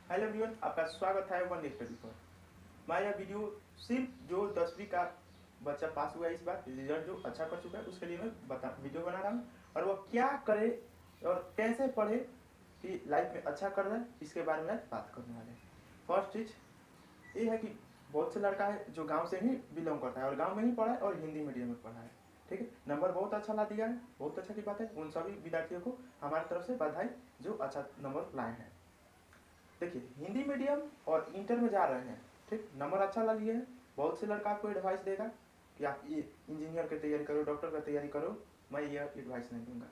Hello everyone, आपका स्वागत है वन स्टडी पर। मैं यह वीडियो सिर्फ जो 10वीं का बच्चा पास हुआ है, इस बार रिजल्ट जो अच्छा कर चुका है उसके लिए मैं वीडियो बना रहा हूँ। और वो क्या करे और कैसे पढ़े कि लाइफ में अच्छा कर रहा है, इसके बारे में बात करने वाले हैं। फर्स्ट चीज ये है कि बहुत से लड़का है जो गांव से ही बिलोंग करता है और गांव में ही पढ़ा है और हिंदी मीडियम में पढ़ा है। ठीक है, नंबर बहुत अच्छा ला दिया है, बहुत अच्छा की बात है। उन सभी विद्यार्थियों को हमारी तरफ से बधाई जो अच्छा नंबर लाए हैं। देखिए, हिंदी मीडियम और इंटर में जा रहे हैं, ठीक, नंबर अच्छा ला लिए हैं। बहुत से लड़का आपको एडवाइस देगा कि आप ये इंजीनियर की तैयारी करो, डॉक्टर की तैयारी करो। मैं ये एडवाइस नहीं दूंगा,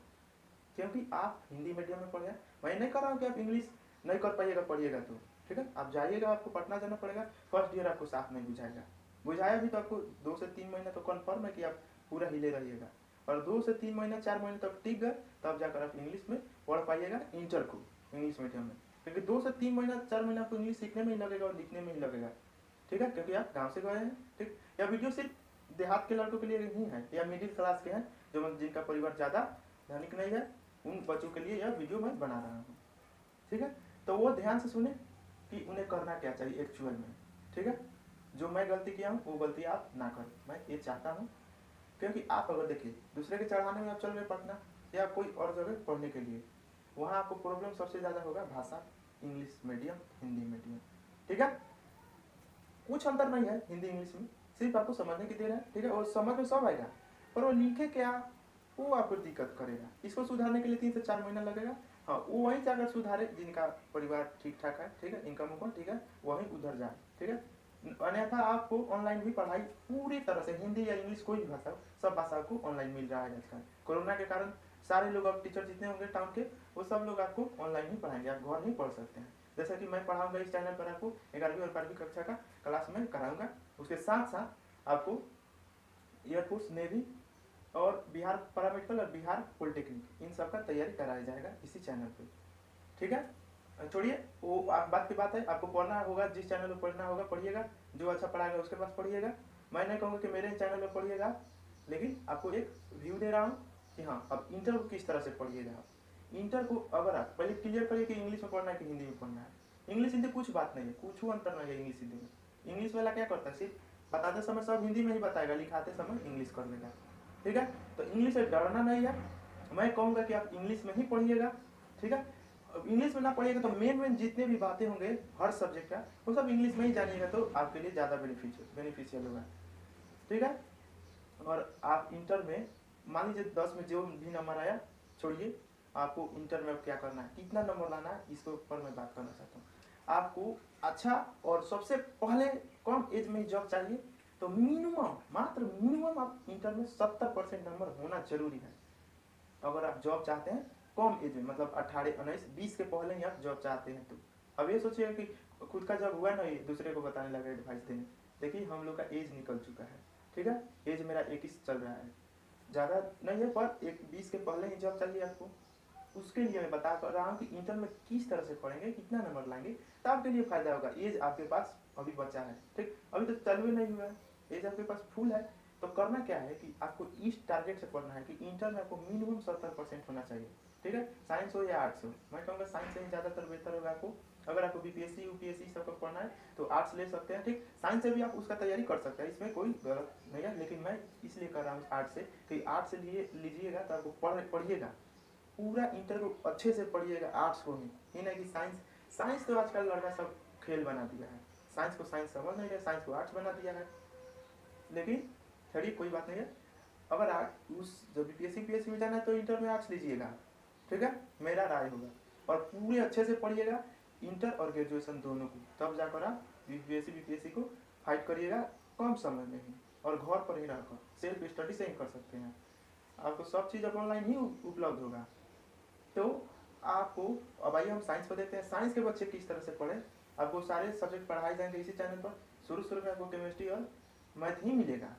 क्योंकि आप हिंदी मीडियम में पढ़े हैं। मैं नहीं कर रहा हूँ कि आप इंग्लिश नहीं कर पाइएगा पढ़िएगा तो, ठीक है, आप जाइएगा, आपको पटना जाना पड़ेगा। फर्स्ट ईयर आपको साफ नहीं बुझाएगा, बुझाया भी तो आपको 2 से 3 महीना तो कन्फर्म है कि आप पूरा हिले रहिएगा। और 2 से 3 महीना 4 महीने तक टिक गए, तब जाकर आप इंग्लिश में पढ़ पाइएगा इंटर को इंग्लिश मीडियम में। क्योंकि 2 से 3 महीना 4 महीना आपको इंग्लिश सीखने में ही लगेगा और लिखने में ही लगेगा। ठीक है, क्योंकि आप गाँव से गए हैं। ठीक, यह वीडियो सिर्फ देहात के लड़कों के लिए नहीं है या मिडिल क्लास के हैं, जो जिनका परिवार ज़्यादा धनिक नहीं है, उन बच्चों के लिए यह वीडियो मैं बना रहा हूँ। ठीक है, तो वो ध्यान से सुने कि उन्हें करना क्या चाहिए एक्चुअल में। ठीक है, जो मैं गलती किया हूँ वो गलती आप ना करें, मैं ये चाहता हूँ। क्योंकि आप अगर देखिए दूसरे के चढ़ाने में आप चल रहे पटना या कोई और जगह पढ़ने के लिए, वहाँ आपको प्रॉब्लम सबसे ज़्यादा होगा भाषा, इंग्लिश मीडियम, हिंदी मीडियम। ठीक है, कुछ अंतर नहीं है हिंदी इंग्लिश में, सिर्फ आपको समझने की देर है। ठीक है, और समझ में सब आएगा, पर वो लिखे क्या वो आपको दिक्कत करेगा। इसको सुधारने के लिए 3 से 4 महीना लगेगा। हाँ, वो वहीं जाकर सुधारे जिनका परिवार ठीक ठाक है, ठीक है, इनकम उनकम ठीक है, वहीं उधर जाए। ठीक है, अन्यथा आपको ऑनलाइन भी पढ़ाई पूरी तरह से हिंदी या इंग्लिश कोई भी भाषा हो, सब भाषा को ऑनलाइन मिल रहा है आजकल। कोरोना के कारण सारे लोग, अब टीचर जितने होंगे टाउन के, वो सब लोग आपको ऑनलाइन ही पढ़ाएंगे, आप घर नहीं पढ़ सकते हैं। जैसा कि मैं पढ़ाऊंगा इस चैनल पर, आपको 11वीं और 12वीं कक्षा का क्लास में कराऊंगा। उसके साथ साथ आपको एयरफोर्स, नेवी और बिहार पैरामेडिकल और बिहार पॉलिटेक्निक, इन सब का तैयारी कराया जाएगा इसी चैनल पे। ठीक है, छोड़िए वो आप बात की बात है, आपको पढ़ना होगा, जिस चैनल पर पढ़ना होगा पढ़िएगा, जो अच्छा पढ़ाएगा उसके पास पढ़िएगा। मैं नहीं कहूँगा कि मेरे चैनल पर पढ़िएगा, लेकिन आपको एक व्यू दे रहा हूँ कि हाँ अब इंटर को किस तरह से पढ़िएगा। आप इंटर को अगर आप पहले क्लियर करिए कि इंग्लिश में पढ़ना है कि हिंदी में पढ़ना है। इंग्लिश हिंदी कुछ बात नहीं है, कुछ अंतर नहीं है इंग्लिश हिंदी में। इंग्लिश वाला क्या करता है, सिर्फ बताते समय सब हिंदी में ही बताएगा, लिखाते समय इंग्लिश कर देगा। ठीक है, तो इंग्लिश से डरना नहीं है। मैं कहूँगा कि आप इंग्लिश में ही पढ़िएगा। ठीक है, इंग्लिश में ना पढ़िएगा तो मेन जितने भी बातें होंगे हर सब्जेक्ट का, वो सब इंग्लिश में ही जानिएगा, तो आपके लिए ज़्यादा बेनिफिशियल होगा। ठीक है, और आप इंटर में मान लीजिए 10 में जो भी नंबर आया छोड़िए, आपको इंटर में अब क्या करना है, कितना नंबर लाना है, इसके ऊपर मैं बात करना चाहता हूँ। आपको अच्छा और सबसे पहले कम एज में जॉब चाहिए, तो मिनिमम मात्र मिनिमम आप इंटर में 70% नंबर होना जरूरी है। अगर आप जॉब चाहते हैं कम एज में, मतलब 18, 19, 20 के पहले ही आप जॉब चाहते हैं, तो अब ये सोचिएगा कि खुद का जॉब हुआ नहीं, दूसरे को बताने लगा एडवाइस देने। देखिए हम लोग का एज निकल चुका है। ठीक है, एज मेरा 21 चल रहा है, ज़्यादा नहीं है, पर 20 के पहले ही जॉब चाहिए आपको। उसके लिए मैं बता कर रहा हूँ कि इंटर में किस तरह से पढ़ेंगे, कितना नंबर लाएंगे, तो आपके लिए फायदा होगा। एज आपके पास अभी बचा है, ठीक, अभी तो चालू नहीं हुआ है, एज आपके पास फुल है। तो करना क्या है कि आपको इस टारगेट से पढ़ना है कि इंटर में आपको मिनिमम 70% होना चाहिए। ठीक है, साइंस हो या आर्ट्स हो, मैं कहूँगा साइंस से ही ज़्यादातर बेहतर होगा आपको। अगर आपको बीपीएससी यूपीएससी सब को पढ़ना है तो आर्ट्स ले सकते हैं। ठीक, साइंस से भी आप उसका तैयारी कर सकते हैं, इसमें कोई गलत नहीं है, लेकिन मैं इसलिए कर रहा हूँ आर्ट्स से कि आर्ट्स से लीजिएगा तो आपको पढ़िएगा पूरा इंटर को अच्छे से पढ़िएगा, आर्ट्स को ही नहीं कि साइंस। साइंस तो आजकल लड़का सब खेल बना दिया है, साइंस को साइंस समझ नहीं रहे, साइंस को आर्ट्स बना दिया है। लेकिन खड़ी कोई बात नहीं है, अगर आर्ट उस जब बीपीएससी पीएससी में जाना है तो इंटर में आर्ट्स लीजिएगा। ठीक है, मेरा राय होगा, और पूरे अच्छे से पढ़िएगा इंटर और ग्रेजुएशन दोनों को, तब जाकर आप बीपीएससी को फाइट करिएगा कम समय में ही, और घर पर ही रहकर सेल्फ स्टडी से ही कर सकते हैं। आपको सब चीज़ अब ऑनलाइन ही उपलब्ध होगा। तो आपको अब आइए हम साइंस पर देते हैं, साइंस के बच्चे किस तरह से पढ़े। आपको सारे सब्जेक्ट पढ़ाए जाएंगे इसी चैनल पर। शुरू में आपको केमिस्ट्री और मैथ ही मिलेगा।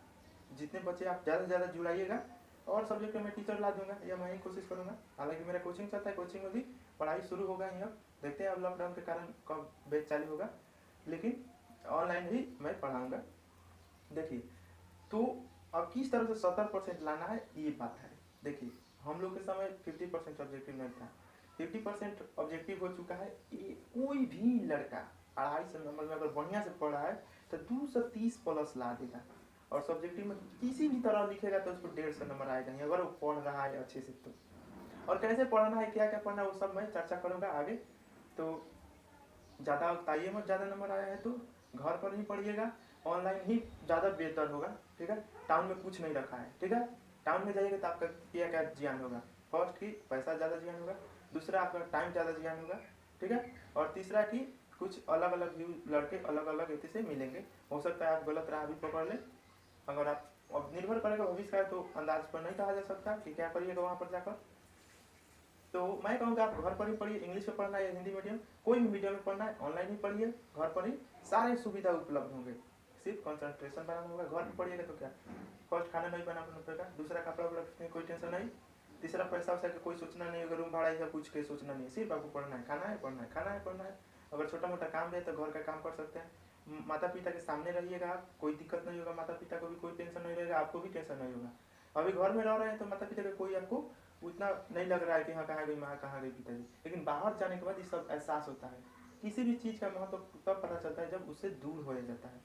जितने बच्चे आप ज़्यादा से ज़्यादा जुड़ाइएगा, और सब्जेक्ट में मैं टीचर ला दूंगा या मैं ही कोशिश करूँगा। हालांकि मेरा कोचिंग चलता है, कोचिंग में भी पढ़ाई शुरू होगा ही, अब देखते हैं अब लॉकडाउन के कारण कब बैच चालू होगा, लेकिन ऑनलाइन ही मैं पढ़ाऊँगा। देखिए, तो अब किस तरह से 70% लाना है ये बात है। देखिए हम लोग के समय 50% ऑब्जेक्टिव नहीं था, 50% ऑब्जेक्टिव हो चुका है। कोई भी लड़का 250 नंबर में अगर बढ़िया से पढ़ा है तो 230 प्लस ला देगा, और सब्जेक्टिव में किसी भी तरह लिखेगा तो उसको 150 नंबर आएगा ही, अगर वो पढ़ रहा है अच्छे से तो। और कैसे पढ़ना है, क्या क्या पढ़ना है, वो सब मैं चर्चा करूँगा आगे। तो ज़्यादा बताइए मत, ज़्यादा नंबर आया है तो घर पर ही पढ़िएगा, ऑनलाइन ही ज़्यादा बेहतर होगा, ठीक है। टाउन में कुछ नहीं रखा है, ठीक है। टाउन में जाइएगा तो आपका क्या क्या जियान होगा, फर्स्ट की पैसा ज़्यादा जियान होगा, दूसरा आपका टाइम ज़्यादा जियान होगा, ठीक है। और तीसरा की कुछ अलग अलग व्यू लड़के अलग अलग एथी से मिलेंगे, हो सकता है आप गलत राह भी पकड़ लें। अगर आप, अब निर्भर करेगा भविष्य का, तो अंदाज पर नहीं कहा जा सकता कि क्या करिएगा वहाँ पर जाकर। तो मैं कहूँगा आप घर पर ही पढ़िए, इंग्लिश में पढ़ना है या हिंदी मीडियम, कोई भी मीडियम में पढ़ना है, ऑनलाइन ही पढ़िए, घर पर ही सारे सुविधा उपलब्ध होंगे, सिर्फ कंसंट्रेशन बनाना होगा। घर में पढ़िएगा तो क्या, फर्स्ट खाना नहीं बनाना पड़ेगा, दूसरा कपड़ा उपड़ा में कोई टेंशन नहीं, तीसरा पैसा वैसा का कोई सोचना नहीं, अगर रूम भाड़ा या कुछ के सोचना नहीं, सिर्फ आपको पढ़ना है, खाना है, पढ़ना है, खाना है, पढ़ना है। अगर छोटा मोटा काम है तो घर का काम कर सकते हैं। माता पिता के सामने रहिएगा, कोई दिक्कत नहीं होगा, माता पिता को भी कोई टेंशन नहीं रहेगा, आपको भी टेंशन नहीं होगा। अभी घर में रह रहे हैं तो माता पिता का कोई आपको उतना नहीं लग रहा है कि हाँ कहाँ गई माँ, कहाँ गई पिताजी, लेकिन बाहर जाने के बाद ये सब एहसास होता है। किसी भी चीज़ का महत्व तब पता चलता है जब उससे दूर हो जाता है।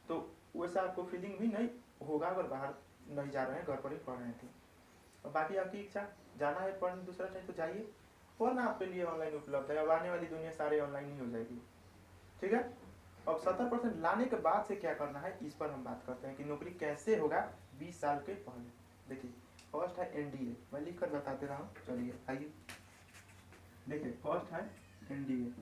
तो वैसा आपको फीलिंग भी नहीं होगा अगर बाहर नहीं जा रहे हैं, घर पर ही पढ़ रहे थे। और बाकी आपकी इच्छा, जाना है पढ़ने दूसरा टाइम तो जाइए, पढ़ना आपके लिए ऑनलाइन उपलब्ध है। अब आने वाली दुनिया सारे ऑनलाइन ही हो जाएगी, ठीक है। अब 70% लाने के बाद से क्या करना है, इस पर हम बात करते हैं कि नौकरी कैसे होगा 20 साल के पहले। देखिए फर्स्ट है एनडीए, मैं लिख कर बताते रहा हूँ, चलिए आइए देखिए। फर्स्ट है एनडीए,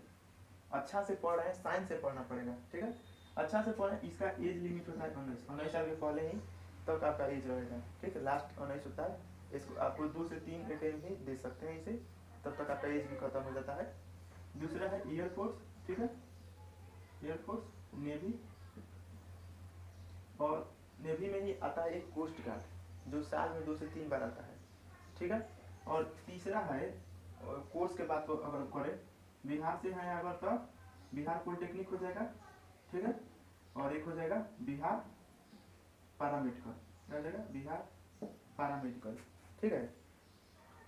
अच्छा से पढ़ रहे हैं, साइंस से पढ़ना पड़ेगा, ठीक है। अच्छा से पढ़ें, इसका एज लिमिट होता है 19 साल के पहले ही तक तो आपका एज रहेगा, ठीक है। लास्ट 19 होता है, इसको आपको 2 से 3 अटेम्प्ट भी दे सकते हैं इसे, तब तक आपका एज भी खत्म हो जाता है। दूसरा है एयरफोर्स, ठीक है, एयरफोर्स, नेवी, और नेवी में ही आता है एक कोस्ट गार्ड जो साल में 2 से 3 बार आता है, ठीक है। और तीसरा है, कोर्स के बाद तो अगर करें, बिहार से है अगर तो बिहार पॉलिटेक्निक हो जाएगा, ठीक है। और एक हो जाएगा बिहार पैरामेडिकल, क्या हो जाएगा, बिहार पैरामेडिकल, ठीक है।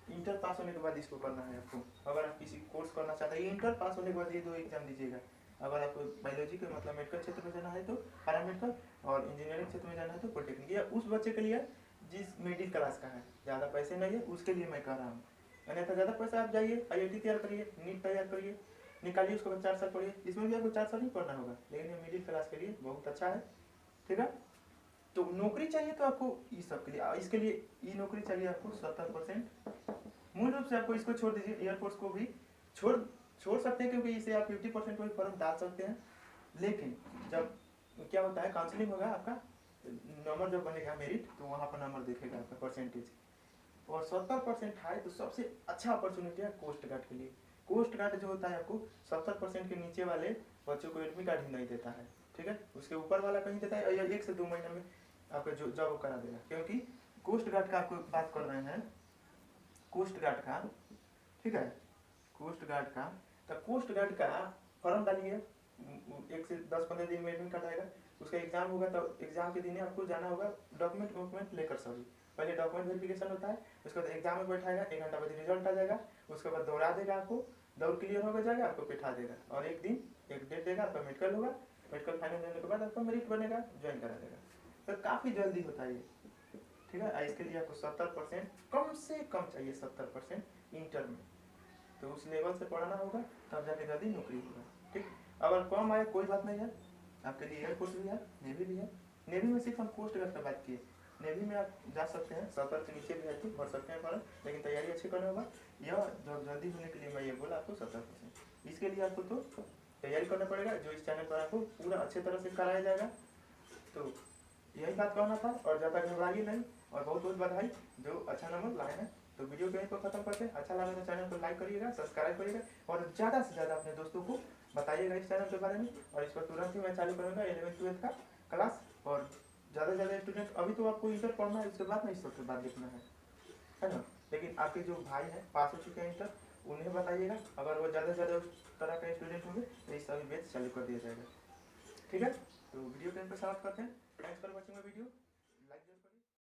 इंटर पास होने के बाद इसको करना है आपको, अगर आप किसी कोर्स करना चाहते हैं, इंटर पास होने के बाद ये 2 एग्जाम दीजिएगा। अगर आपको बायोलॉजी के मतलब मेडिकल क्षेत्र में जाना है तो पैरामेडिकल, और इंजीनियरिंग क्षेत्र में जाना है तो पॉलिटेक्निक। या उस बच्चे के लिए जिस मिडिल क्लास का है, ज़्यादा पैसे नहीं है, उसके लिए मैं कह रहा हूँ। अन्यथा ज़्यादा पैसा आप जाइए IIT तैयार करिए, नीट तैयार करिए, निकालिए, उसके बाद 4 साल पढ़िए, इसमें भी आपको 4 साल ही पढ़ना होगा, लेकिन ये मिडिल क्लास के लिए बहुत अच्छा है, ठीक है। तो नौकरी चाहिए तो आपको इस सब के लिए, इसके लिए ये नौकरी चाहिए आपको 70%। मूल रूप से आपको इसको छोड़ दीजिए, एयरफोर्स को भी छोड़ सकते हैं, क्योंकि इसे आप 50% कोई फॉर्म डाल सकते हैं। लेकिन जब क्या होता है, काउंसलिंग होगा, आपका नंबर जब बनेगा मेरिट, तो वहाँ पर नंबर देखेगा आपका परसेंटेज, और 70% है तो सबसे अच्छा अपॉर्चुनिटी है कोस्ट गार्ड के लिए। कोस्ट गार्ड जो होता है आपको 70% के नीचे वाले बच्चों को एडमिट कार्ड ही नहीं देता है, ठीक है। उसके ऊपर वाला कहीं देता है, या 1 से 2 महीने में आपका जो जॉब करा देगा। क्योंकि कोस्ट गार्ड का आपको बात कर रहे हैं, कोस्ट गार्ड का, ठीक है, कोस्ट गार्ड का, तो कोस्ट गार्ड का फॉर्म डालिए, 1 से 10-15 दिन में एडमिट कार्ड आएगा, उसका एग्जाम होगा, तो एग्जाम के दिन आपको जाना होगा डॉक्यूमेंट लेकर सभी। पहले डॉक्यूमेंट वेरिफिकेशन होता है, उसके बाद एग्जाम में बैठाएगा, 1 घंटा बाद रिजल्ट आ जाएगा, उसके बाद दौड़ा देगा, आपको दौड़ क्लियर हो जाएगा, आपको बैठा देगा, और एक डेट देगा, आपका मेडिकल होगा, मेडिकल फाइनल होने के बाद आपका मेरिट बनेगा, ज्वाइन करा देगा। तो काफ़ी जल्दी होता है ये, ठीक है। इसके लिए आपको 70% कम से कम चाहिए, 70% इंटर में, तो उस लेवल से पढ़ना होगा, तब जाके जल्दी नौकरी होगा, ठीक। अगर कम आए कोई बात नहीं है, आपके लिए एयरफोर्स भी है, नेवी भी है। नेवी में सिर्फ हम कोस्ट गार्ड की बात किए, नेवी में आप जा सकते हैं, 70 के नीचे भी है तो भर सकते हैं फॉर्म, लेकिन तैयारी अच्छी करना होगा। यह जब जल्दी होने के लिए मैं ये बोला आपको 70%, इसके लिए आपको तो तैयारी करना पड़ेगा, जो इस चैनल पर आपको पूरा अच्छे तरह से कराया जाएगा। तो यही बात कहना था, और ज़्यादा घबराइए नहीं, और बहुत बहुत बधाई जो अच्छा नंबर लाए हैं। तो वीडियो को यहीं पर खत्म करते हैं। अच्छा लगा तो चैनल को लाइक करिएगा, सब्सक्राइब करिएगा, और ज़्यादा से ज़्यादा अपने दोस्तों को बताइएगा इस चैनल के बारे में। और इस पर तुरंत ही मैं चालू करूँगा 11th-12th का क्लास, और ज़्यादा से ज़्यादा स्टूडेंट, अभी तो आपको इंटर पढ़ना है, उसके बाद नहीं सबके बाद लिखना है ना। लेकिन आपके जो भाई हैं पास हो चुके हैं इंटर, उन्हें बताइएगा, अगर वो ज़्यादा से ज़्यादा उस तरह के स्टूडेंट होंगे तो इस सभी बैच चालू कर दिया जाएगा, ठीक है। तो वीडियो को यहीं पर समाप्त करते हैं। Thanks for watching my video.